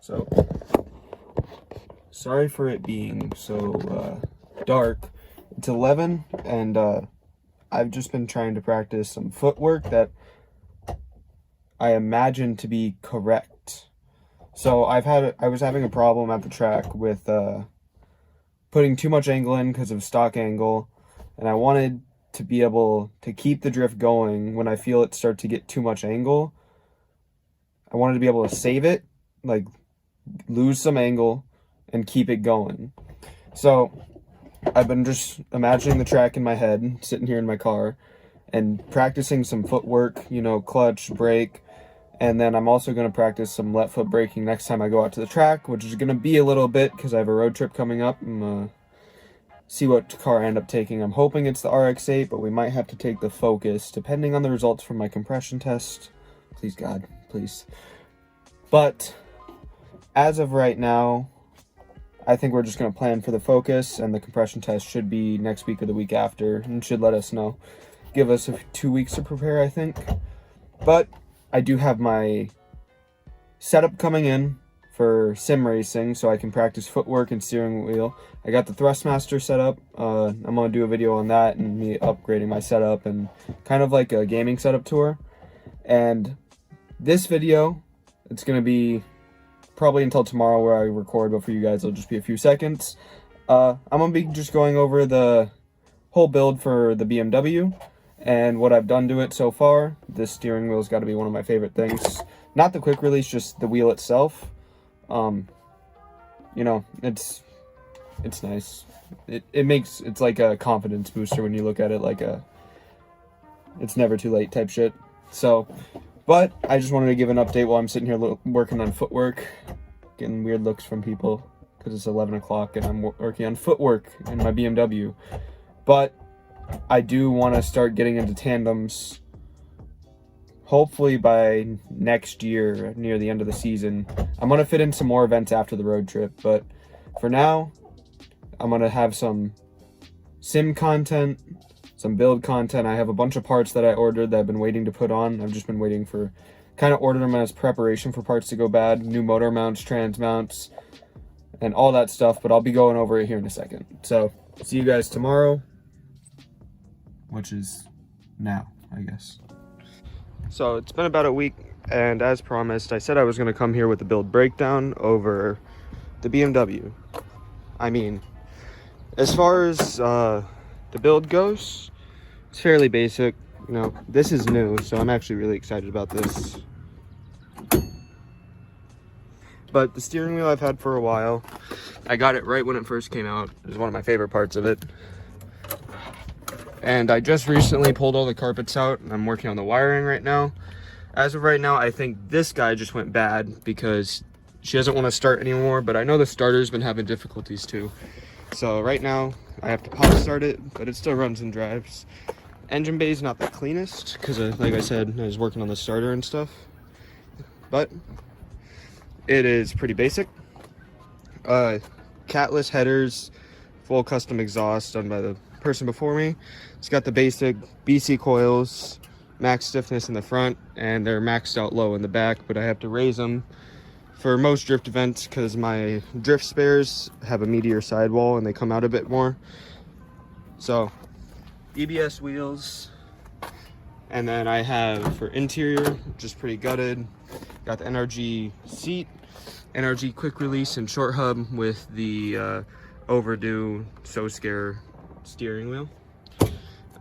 So, sorry for it being so dark. It's 11, and I've just been trying to practice some footwork that I imagine to be correct. So I was having a problem at the track with putting too much angle in because of stock angle, and I wanted to be able to keep the drift going when I feel it start to get too much angle. I wanted to be able to save it, like lose some angle and keep it going. So I've been just imagining the track in my head, sitting here in my car, and practicing some footwork, you know, clutch, brake, and then I'm also going to practice some left foot braking next time I go out to the track, which is going to be a little bit because I have a road trip coming up. I'm see what car I end up taking. I'm hoping it's the RX-8, but we might have to take the Focus, depending on the results from my compression test. Please, God, please. But as of right now, I think we're just going to plan for the Focus, and the compression test should be next week or the week after, and should let us know. Give us 2 weeks to prepare, I think. But I do have my setup coming in for sim racing, so I can practice footwork and steering wheel. I got the Thrustmaster set up. I'm going to do a video on that and me upgrading my setup and kind of like a gaming setup tour. And this video, it's going to be probably until tomorrow where I record, but for you guys it'll just be a few seconds. I'm going to be just going over the whole build for the BMW and what I've done to it so far. This steering wheel's got to be one of my favorite things. Not the quick release, just the wheel itself. You know, it's nice. It's like a confidence booster when you look at it, like it's never too late type shit. So, but I just wanted to give an update while I'm sitting here working on footwork, getting weird looks from people because it's 11 o'clock and I'm working on footwork in my BMW. But I do want to start getting into tandems, hopefully by next year, near the end of the season. I'm going to fit in some more events after the road trip, but for now, I'm going to have some sim content, some build content. I have a bunch of parts that I ordered that I've been waiting to put on. I've just been waiting for, kind of ordered them as preparation for parts to go bad, new motor mounts, trans mounts, and all that stuff, but I'll be going over it here in a second. So, see you guys tomorrow, which is now, I guess. So it's been about a week, and as promised, I said I was going to come here with the build breakdown over the BMW. I mean, as far as the build goes, it's fairly basic. You know, this is new, so I'm actually really excited about this. But the steering wheel I've had for a while. I got it right when it first came out. It was one of my favorite parts of it. And I just recently pulled all the carpets out, and I'm working on the wiring right now. As of right now, I think this guy just went bad because she doesn't want to start anymore, but I know the starter's been having difficulties too. So right now, I have to pop start it, but it still runs and drives. Engine bay is not the cleanest because, like I said, I was working on the starter and stuff. But it is pretty basic. Catless headers, full custom exhaust done by the person before me. It's got the basic BC coils, max stiffness in the front, and they're maxed out low in the back, but I have to raise them for most drift events because my drift spares have a meteor sidewall and they come out a bit more. So EBS wheels, and then I have for interior, just pretty gutted, got the NRG seat, NRG quick release and short hub with the overdue So Scare steering wheel.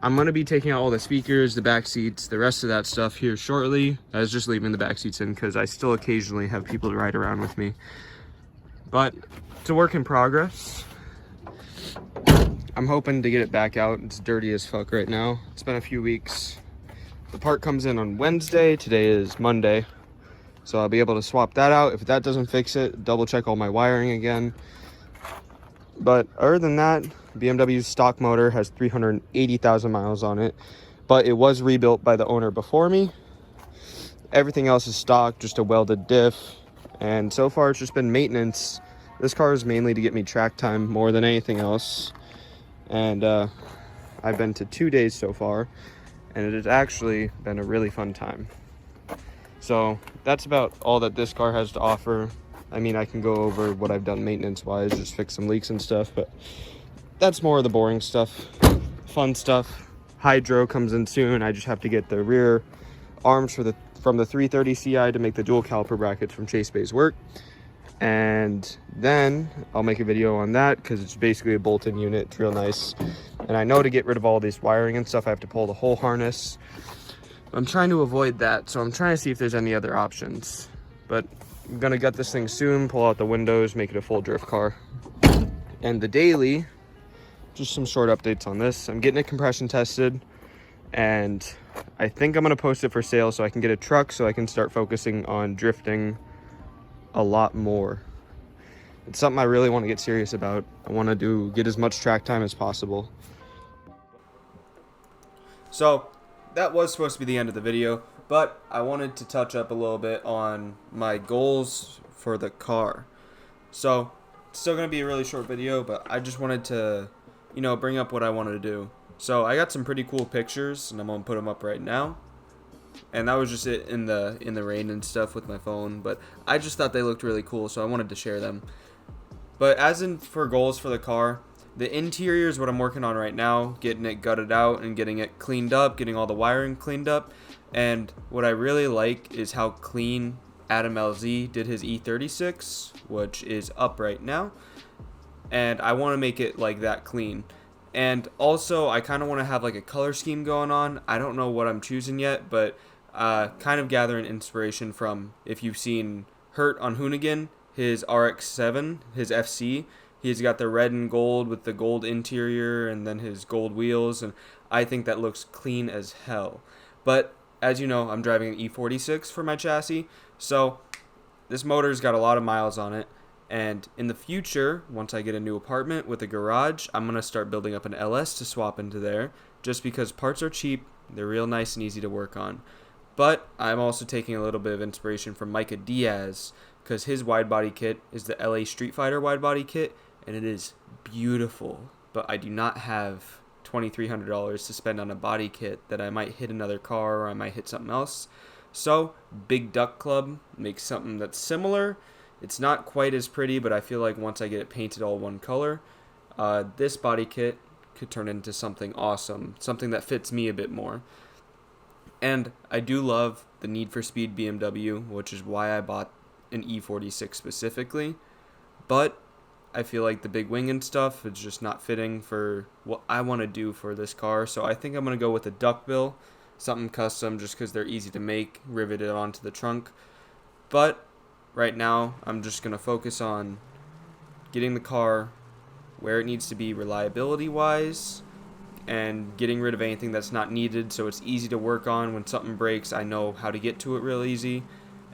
I'm going to be taking out all the speakers, the back seats, the rest of that stuff here shortly. I was just leaving the back seats in because I still occasionally have people to ride around with me. But it's a work in progress. I'm hoping to get it back out. It's dirty as fuck right now. It's been a few weeks. The part comes in on Wednesday. Today is Monday. So I'll be able to swap that out. If that doesn't fix it, double check all my wiring again. But other than that, BMW's stock motor has 380,000 miles on it, but it was rebuilt by the owner before me. Everything else is stock, just a welded diff, and so far it's just been maintenance. This car is mainly to get me track time more than anything else, and I've been to 2 days so far, and it has actually been a really fun time. So that's about all that this car has to offer. I mean, I can go over what I've done maintenance-wise, just fix some leaks and stuff, but that's more of the boring stuff. Fun stuff. Hydro comes in soon. I just have to get the rear arms from the 330 Ci to make the dual caliper brackets from Chase Bay's work. And then I'll make a video on that because it's basically a bolt-in unit. It's real nice. And I know to get rid of all this wiring and stuff, I have to pull the whole harness. I'm trying to avoid that, so I'm trying to see if there's any other options. But I'm gonna gut this thing soon, pull out the windows, make it a full drift car. And the daily, just some short updates on this. I'm getting it compression tested, and I think I'm gonna post it for sale so I can get a truck so I can start focusing on drifting a lot more. It's something I really want to get serious about. I want to get as much track time as possible. So that was supposed to be the end of the video, but I wanted to touch up a little bit on my goals for the car. So it's still going to be a really short video, but I just wanted to, bring up what I wanted to do. So I got some pretty cool pictures, and I'm going to put them up right now. And that was just it in the rain and stuff with my phone, but I just thought they looked really cool, so I wanted to share them. But as in for goals for the car, the interior is what I'm working on right now, getting it gutted out and getting it cleaned up, getting all the wiring cleaned up. And what I really like is how clean Adam LZ did his E36, which is up right now. And I want to make it like that clean. And also, I kind of want to have like a color scheme going on. I don't know what I'm choosing yet, but kind of gathering inspiration from, if you've seen Hurt on Hoonigan, his RX-7, his FC. He's got the red and gold with the gold interior and then his gold wheels, and I think that looks clean as hell. But as you know, I'm driving an E46 for my chassis, so this motor's got a lot of miles on it. And in the future, once I get a new apartment with a garage, I'm going to start building up an LS to swap into there, just because parts are cheap, they're real nice and easy to work on. But I'm also taking a little bit of inspiration from Micah Diaz, because his wide body kit is the LA Street Fighter wide body kit, and it is beautiful. But I do not have $2,300 to spend on a body kit that I might hit another car or I might hit something else. So Big Duck Club makes something that's similar. It's not quite as pretty, but I feel like once I get it painted all one color, this body kit could turn into something awesome, something that fits me a bit more. And I do love the Need for Speed BMW, which is why I bought an E46 specifically. But I feel like the big wing and stuff is just not fitting for what I want to do for this car. So I think I'm going to go with a duckbill, something custom just because they're easy to make, riveted onto the trunk. But right now, I'm just going to focus on getting the car where it needs to be reliability-wise and getting rid of anything that's not needed so it's easy to work on. When something breaks, I know how to get to it real easy.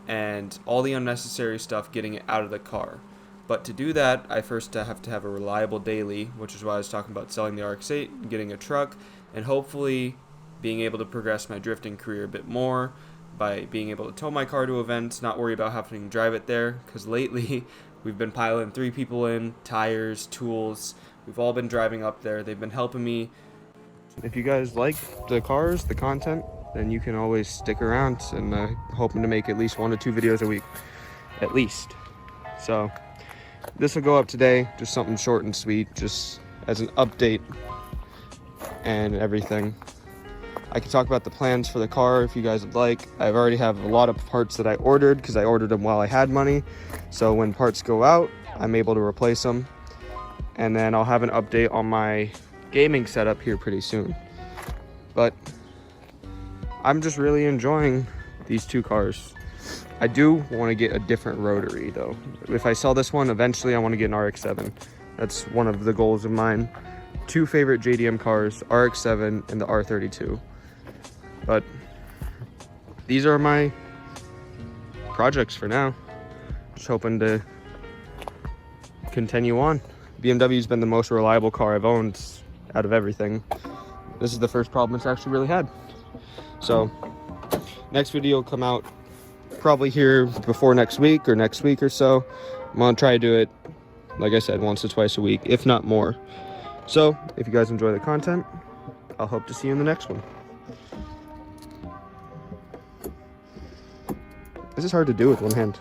And all the unnecessary stuff, getting it out of the car. But to do that, I first have to have a reliable daily, which is why I was talking about selling the RX-8, getting a truck, and hopefully being able to progress my drifting career a bit more by being able to tow my car to events, not worry about having to drive it there, because lately we've been piling 3 people in, tires, tools. We've all been driving up there. They've been helping me. If you guys like the cars, the content, then you can always stick around, and hoping to make at least 1 to 2 videos a week, at least. So this will go up today, just something short and sweet, just as an update and everything. I can talk about the plans for the car if you guys would like. I already have a lot of parts that I ordered because I ordered them while I had money. So when parts go out, I'm able to replace them. And then I'll have an update on my gaming setup here pretty soon. But I'm just really enjoying these 2 cars. I do want to get a different rotary though. If I sell this one, eventually I want to get an RX-7. That's one of the goals of mine. 2 favorite JDM cars, RX-7 and the R32. But these are my projects for now. Just hoping to continue on. BMW's been the most reliable car I've owned out of everything. This is the first problem it's actually really had. So next video will come out probably here before next week or so. I'm gonna try to do it, like I said, once or twice a week, if not more. So if you guys enjoy the content, I'll hope to see you in the next one. This is hard to do with one hand.